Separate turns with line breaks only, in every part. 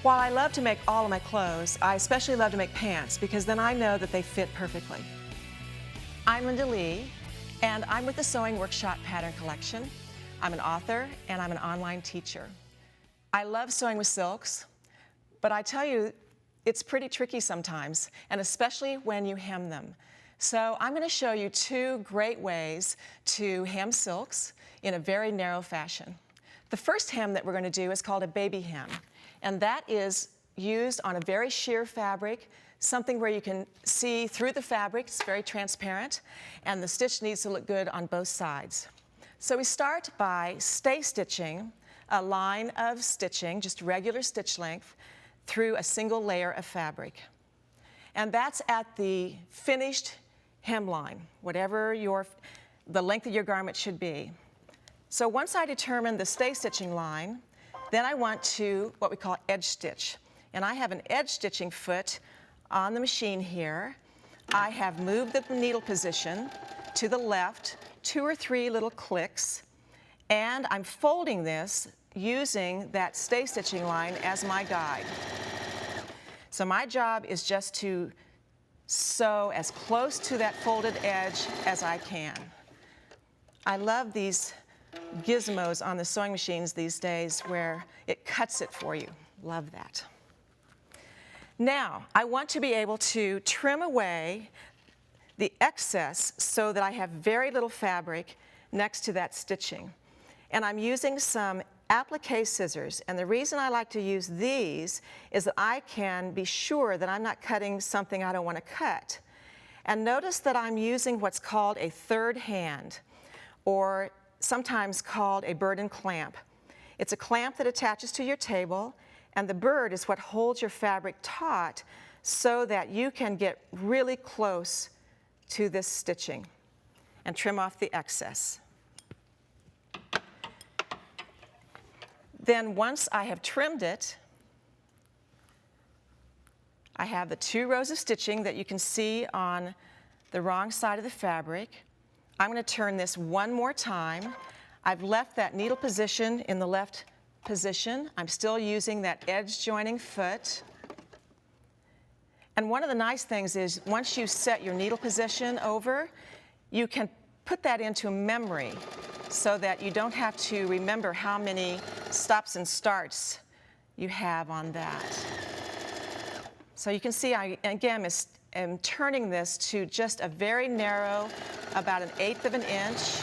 While I love to make all of my clothes, I especially love to make pants because then I know that they fit perfectly. I'm Linda Lee, and I'm with the Sewing Workshop Pattern Collection. I'm an author, and I'm an online teacher. I love sewing with silks, but I tell you, it's pretty tricky sometimes, and especially when you hem them. So I'm going to show you two great ways to hem silks in a very narrow fashion. The first hem that we're going to do is called a baby hem, and that is used on a very sheer fabric, something where you can see through the fabric. It's very transparent, and the stitch needs to look good on both sides. So we start by stay stitching a line of stitching, just regular stitch length, through a single layer of fabric. And that's at the finished hemline, whatever the length of your garment should be. So once I determine the stay stitching line, then I want to what we call edge stitch. And I have an edge stitching foot on the machine here. I have moved the needle position to the left 2 or 3 little clicks, and I'm folding this using that stay stitching line as my guide. So my job is just to sew as close to that folded edge as I can. I love these gizmos on the sewing machines these days where it cuts it for you. Love that. Now, I want to be able to trim away the excess so that I have very little fabric next to that stitching. And I'm using some applique scissors, and the reason I like to use these is that I can be sure that I'm not cutting something I don't want to cut. And notice that I'm using what's called a third hand, or sometimes called a bird and clamp. It's a clamp that attaches to your table, and the bird is what holds your fabric taut so that you can get really close to this stitching and trim off the excess. Then once I have trimmed it, I have the 2 rows of stitching that you can see on the wrong side of the fabric. I'm going to turn this one more time. I've left that needle position in the left position. I'm still using that edge joining foot. And one of the nice things is once you set your needle position over, you can put that into memory so that you don't have to remember how many stops and starts you have on that. So you can see I, again, am turning this to just a very narrow, about 1/8 of an inch,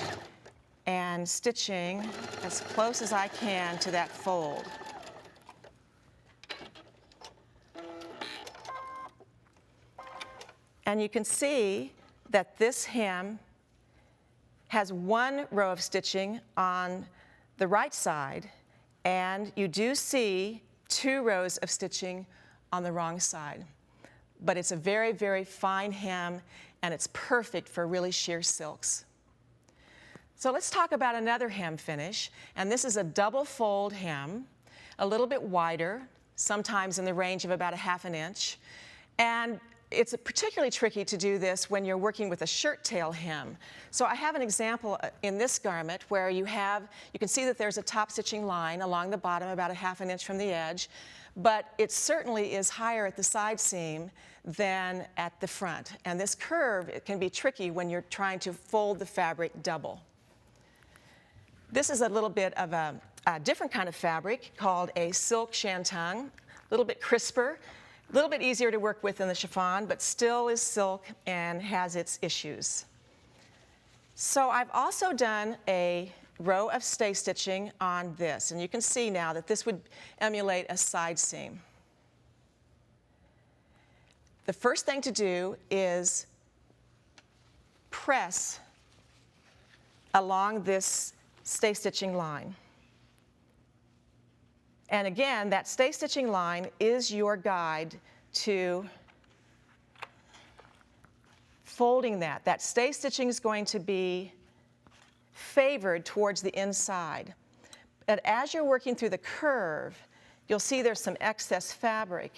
and stitching as close as I can to that fold. And you can see that this hem has 1 row of stitching on the right side, and you do see 2 rows of stitching on the wrong side. But it's a very, very fine hem, and it's perfect for really sheer silks. So let's talk about another hem finish, and this is a double fold hem, a little bit wider, sometimes in the range of about 1/2 inch. And it's particularly tricky to do this when you're working with a shirt tail hem. So I have an example in this garment where you can see that there's a top stitching line along the bottom about 1/2 inch from the edge, but it certainly is higher at the side seam than at the front. And this curve, it can be tricky when you're trying to fold the fabric double. This is a little bit of a different kind of fabric called a silk shantung, a little bit crisper, a little bit easier to work with than the chiffon, but still is silk and has its issues. So I've also done a row of stay stitching on this, and you can see now that this would emulate a side seam. The first thing to do is press along this stay stitching line. And again, that stay stitching line is your guide to folding that. That stay stitching is going to be favored towards the inside. But as you're working through the curve, you'll see there's some excess fabric,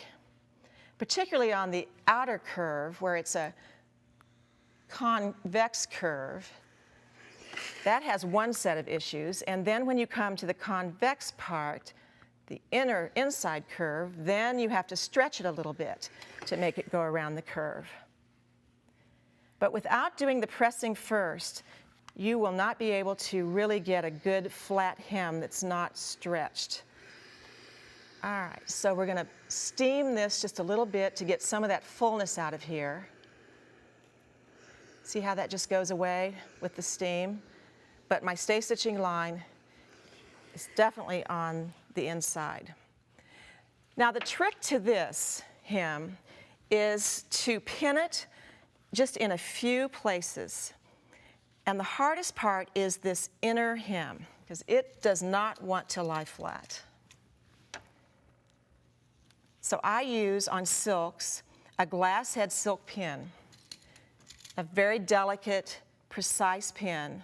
particularly on the outer curve where it's a convex curve. That has one set of issues, and then when you come to the convex part, the inside curve, then you have to stretch it a little bit to make it go around the curve. But without doing the pressing first, you will not be able to really get a good flat hem that's not stretched. All right, so we're going to steam this just a little bit to get some of that fullness out of here. See how that just goes away with the steam? But my stay stitching line is definitely on the inside. Now the trick to this hem is to pin it just in a few places. And the hardest part is this inner hem, because it does not want to lie flat. So I use on silks a glass head silk pin, a very delicate, precise pin.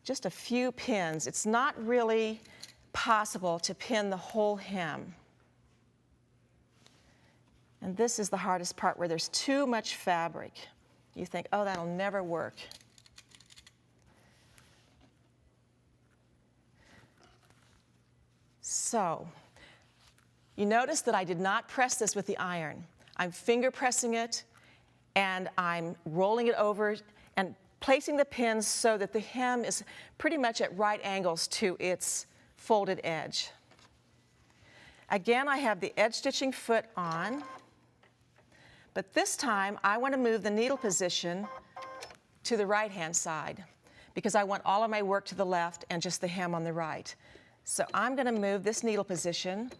Just a few pins. It's not really possible to pin the whole hem. And this is the hardest part, where there's too much fabric. You think, oh, that'll never work. So, you notice that I did not press this with the iron. I'm finger pressing it, and I'm rolling it over and placing the pins so that the hem is pretty much at right angles to its folded edge. Again, I have the edge stitching foot on, but this time I want to move the needle position to the right-hand side because I want all of my work to the left and just the hem on the right. So I'm going to move this needle position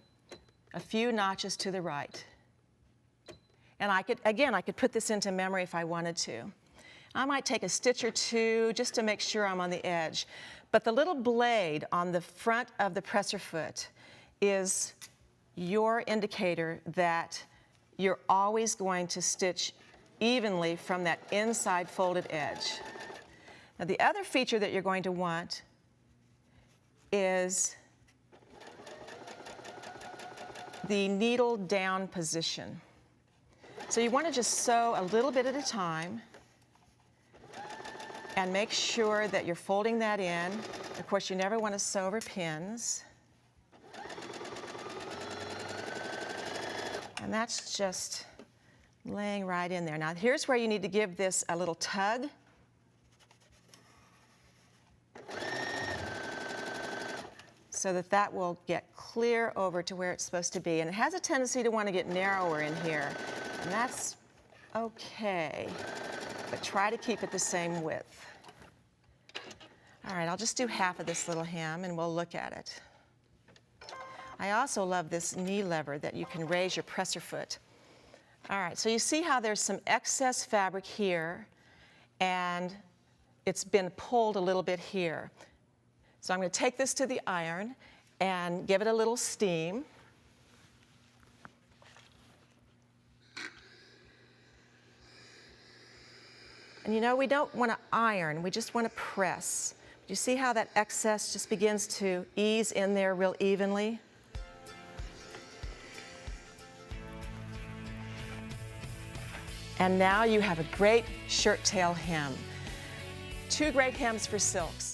a few notches to the right. And I could put this into memory if I wanted to. I might take a stitch or two just to make sure I'm on the edge. But the little blade on the front of the presser foot is your indicator that you're always going to stitch evenly from that inside folded edge. Now the other feature that you're going to want is the needle down position. So you want to just sew a little bit at a time and make sure that you're folding that in. Of course, you never want to sew over pins. And that's just laying right in there. Now here's where you need to give this a little tug. So that that will get clear over to where it's supposed to be. And it has a tendency to want to get narrower in here. And that's okay, but try to keep it the same width. All right, I'll just do half of this little hem and we'll look at it. I also love this knee lever that you can raise your presser foot. All right, so you see how there's some excess fabric here and it's been pulled a little bit here. So I'm going to take this to the iron and give it a little steam. And you know, we don't want to iron, we just want to press. Do you see how that excess just begins to ease in there real evenly? And now you have a great shirt tail hem. Two great hems for silks.